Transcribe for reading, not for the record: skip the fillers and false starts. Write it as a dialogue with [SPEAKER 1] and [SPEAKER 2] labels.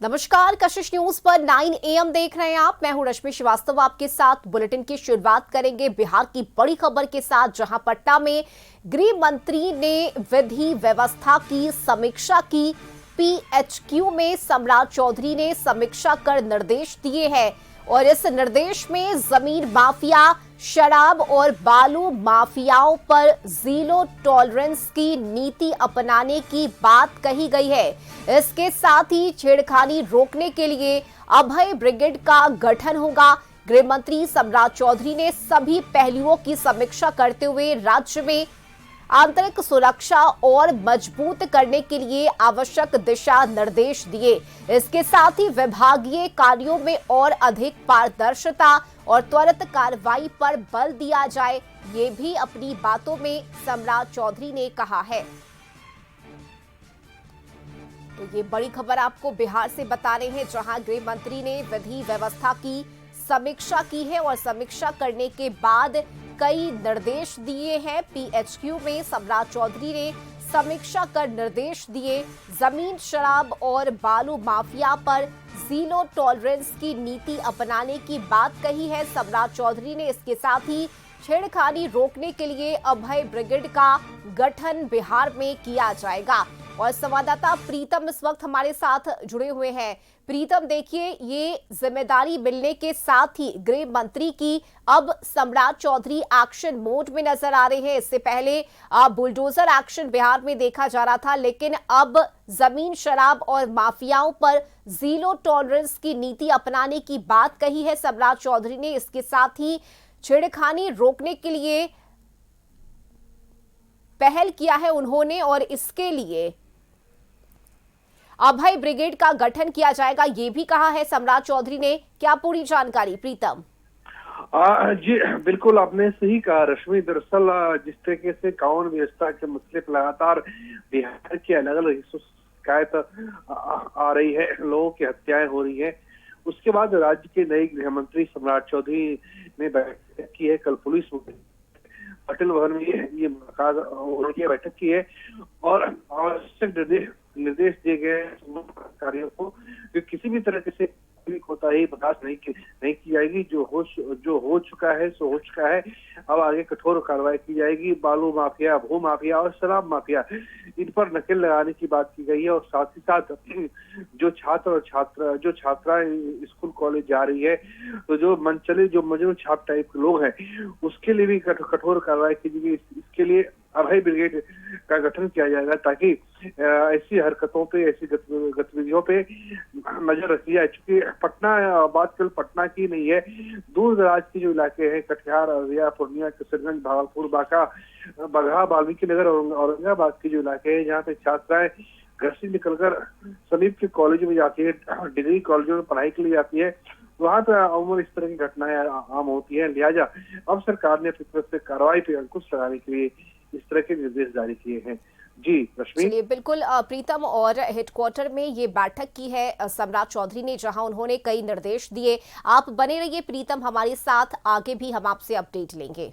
[SPEAKER 1] नमस्कार, कशिश न्यूज पर 9 AM देख रहे हैं आप। मैं हूं रश्मि श्रीवास्तव। आपके साथ बुलेटिन की शुरुआत करेंगे बिहार की बड़ी खबर के साथ, जहां पटना में गृह मंत्री ने विधि व्यवस्था की समीक्षा की। PHQ में सम्राट चौधरी ने समीक्षा कर निर्देश दिए हैं और इस निर्देश में जमीन माफिया, शराब और बालू माफियाओं पर जीरो टॉलरेंस की नीति अपनाने की बात कही गई है। इसके साथ ही छेड़खानी रोकने के लिए अभय ब्रिगेड का गठन होगा। गृह मंत्री सम्राट चौधरी ने सभी पहलुओं की समीक्षा करते हुए राज्य में आंतरिक सुरक्षा और मजबूत करने के लिए आवश्यक दिशा निर्देश दिए। इसके साथ ही विभागीय कार्यों में और अधिक पारदर्शिता और त्वरित कार्रवाई पर बल दिया जाए, ये भी अपनी बातों में सम्राट चौधरी ने कहा है। तो ये बड़ी खबर आपको बिहार से बता रहे हैं, जहां गृह मंत्री ने विधि व्यवस्था की समीक्षा की है और समीक्षा करने के बाद कई निर्देश दिए हैं। PHQ में सम्राट चौधरी ने समीक्षा कर निर्देश दिए। जमीन, शराब और बालू माफिया पर जीरो टॉलरेंस की नीति अपनाने की बात कही है सम्राट चौधरी ने। इसके साथ ही छेड़खानी रोकने के लिए अभय ब्रिगेड का गठन बिहार में किया जाएगा। और संवाददाता प्रीतम इस वक्त हमारे साथ जुड़े हुए हैं। प्रीतम, देखिए, ये जिम्मेदारी मिलने के साथ ही गृह मंत्री की अब सम्राट चौधरी एक्शन मोड में नजर आ रहे हैं। इससे पहले बुलडोजर एक्शन बिहार में देखा जा रहा था, लेकिन अब जमीन, शराब और माफियाओं पर जीरो टॉलरेंस की नीति अपनाने की बात कही है सम्राट चौधरी ने। इसके साथ ही छेड़खानी रोकने के लिए पहल किया है उन्होंने और इसके लिए अभय ब्रिगेड का गठन किया जाएगा, ये भी कहा है सम्राट चौधरी ने। क्या पूरी जानकारी प्रीतम?
[SPEAKER 2] जी बिल्कुल, आपने सही कहा रश्मि। दरअसल जिस तरीके से कानून व्यवस्था के मसले पर लगातार बिहार के अलग अलग हिस्सों से शिकायत आ रही है, लोगों की हत्याएं हो रही है, उसके बाद राज्य के नए गृह मंत्री सम्राट चौधरी ने बैठक की है। कल पुलिस पटेल भवन में ये मुलाकात बैठक की है और आवश्यक निर्देश दिए गए कार्यों को कि किसी भी तरह से कोताही बर्दाश्त नहीं की जाएगी। जो हो चुका है सो हो चुका है। अब आगे कठोर कार्रवाई की जाएगी। बालू माफिया, भू माफिया और शराब माफिया, इन पर नकेल लगाने की बात की गई है। और साथ ही साथ जो छात्र और छात्राएं स्कूल कॉलेज जा रही है, तो जो मनचले, जो मजनू छाप टाइप के लोग हैं, उसके लिए भी कठोर कार्रवाई की जाएगी। इसके लिए अभय ब्रिगेड का गठन किया जाएगा ताकि ऐसी हरकतों पे, ऐसी गतिविधियों पे नजर रखी जाए। चूंकि पटना बात केवल पटना की नहीं है, दूर दराज के जो इलाके हैं, कटिहार, अररिया, पूर्णिया, किशनगंज, भागलपुर, बांका, बगहा, वाल्मीकि नगर और औरंगाबाद के जो इलाके हैं, जहाँ पे छात्राएं घर से निकलकर समीप के कॉलेज में जाती है, डिग्री कॉलेजों में पढ़ाई के लिए जाती है, वहां पर अमूमन इस तरह की घटनाएं आम होती है। लिहाजा अब सरकार ने अपनी तरफ से कार्रवाई पे अंकुश लगाने के लिए इस तरह के निर्देश जारी किए हैं। जी रश्मि।
[SPEAKER 1] चलिए, बिल्कुल प्रीतम, और हेडक्वार्टर में ये बैठक की है सम्राट चौधरी ने, जहां उन्होंने कई निर्देश दिए। आप बने रहिए प्रीतम हमारे साथ, आगे भी हम आपसे अपडेट लेंगे।